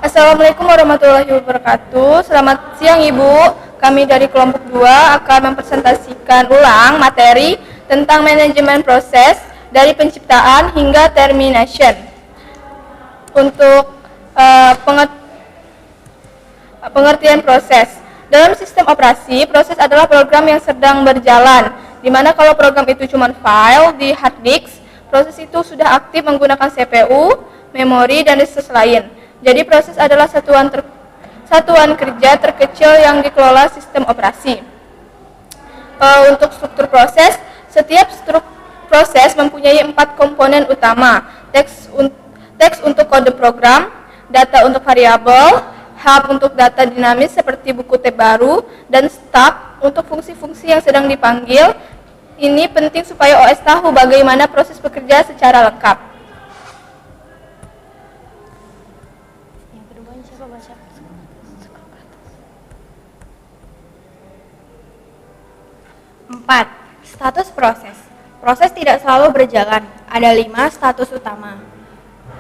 Assalamualaikum warahmatullahi wabarakatuh. Selamat siang Ibu. Kami dari kelompok 2 akan mempresentasikan ulang materi tentang manajemen proses dari penciptaan hingga termination. Untuk pengertian proses. Dalam sistem operasi, proses adalah program yang sedang berjalan, di mana kalau program itu cuma file di hard disk, proses itu sudah aktif menggunakan CPU, memori, dan resource lain. Jadi proses adalah satuan kerja terkecil yang dikelola sistem operasi. Untuk struktur proses, setiap proses mempunyai 4 komponen utama: teks untuk kode program, data untuk variabel, hub untuk data dinamis seperti buku tab baru, dan stub untuk fungsi-fungsi yang sedang dipanggil. Ini penting supaya OS tahu bagaimana proses bekerja secara lengkap. 4. Status proses. Proses tidak selalu berjalan. Ada 5 status utama,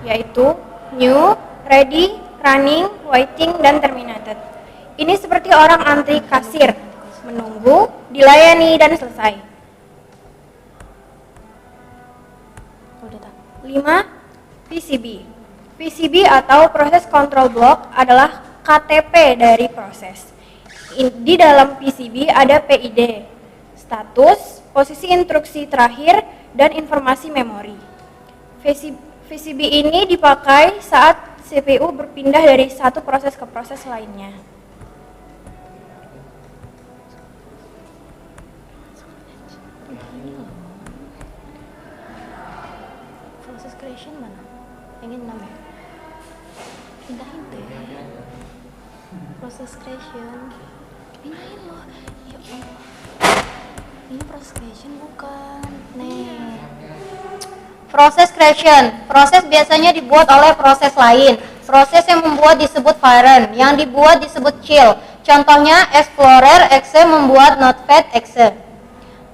yaitu new, ready, running, waiting, dan terminated. Ini seperti orang antri kasir, menunggu, dilayani, dan selesai. 5. PCB. PCB atau Process Control Block adalah KTP dari proses. Di dalam PCB ada PID, status, posisi instruksi terakhir, dan informasi memori. PCB ini dipakai saat CPU berpindah dari satu proses ke proses lainnya. Proses creation mana? Yang ini namanya? Pindahin deh. Proses creation. Pindahin loh. Ya Allah. Ini proses creation bukan. Nih. Proses creation. Proses biasanya dibuat oleh proses lain. Proses yang membuat disebut parent, yang dibuat disebut child. Contohnya Explorer exe membuat Notepad exe.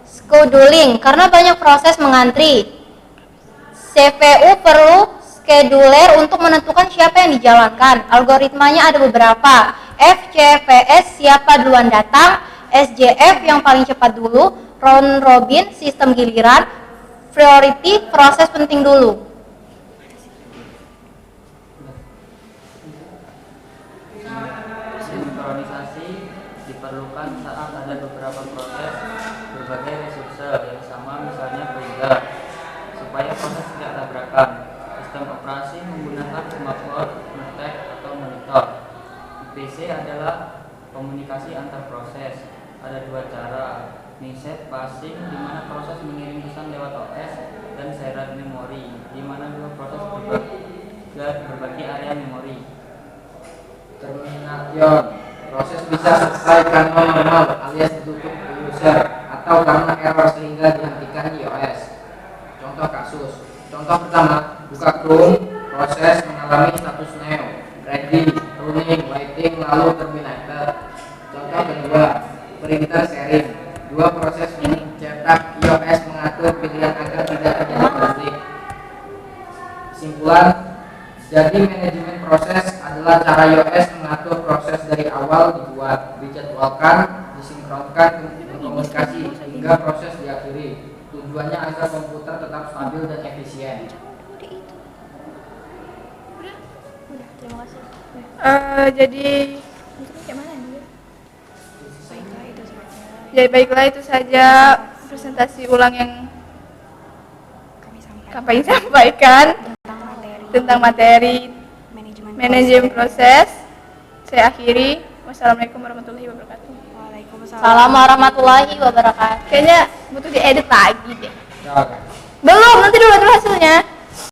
Scheduling, karena banyak proses mengantri. CPU perlu scheduler untuk menentukan siapa yang dijalankan. Algoritmanya ada beberapa. FCPS, siapa duluan datang. SJF, yang paling cepat dulu. Round robin, sistem giliran. Priority, proses penting dulu. Sinkronisasi diperlukan saat ada beberapa proses berbagai resursi yang sama, misalnya printer, supaya proses tidak tabrakan. Sistem operasi menggunakan smartphone, tablet, atau monitor. PC adalah komunikasi antar proses. Ada 2 cara: message passing, di mana proses mengirim pesan lewat OS, dan shared memory, di mana 2 proses berbagi area memori. Termination, proses bisa selesai karena manual alias ditutup user atau karena error sehingga dihentikan di OS. Contoh kasus. Contoh pertama, buka Chrome, proses mengalami status new, ready, running, waiting, lalu terminated. Contoh kedua, printer sharing. 2 proses mencetak iOS mengatur pilihan agar tidak terjadi konflik. Kesimpulan, jadi manajemen proses adalah cara iOS mengatur proses dari awal dibuat, dijadwalkan, disinkronkan, berkomunikasi hingga proses diakhiri. Tujuannya agar komputer tetap stabil dan efisien. Udah, terima kasih. Jadi baiklah itu saja presentasi ulang yang kami sampaikan tentang materi manajemen proses. Saya akhiri. Wassalamualaikum warahmatullahi wabarakatuh. Waalaikumsalam warahmatullahi wabarakatuh. Kayaknya butuh diedit lagi deh. Belum, nanti dulu hasilnya.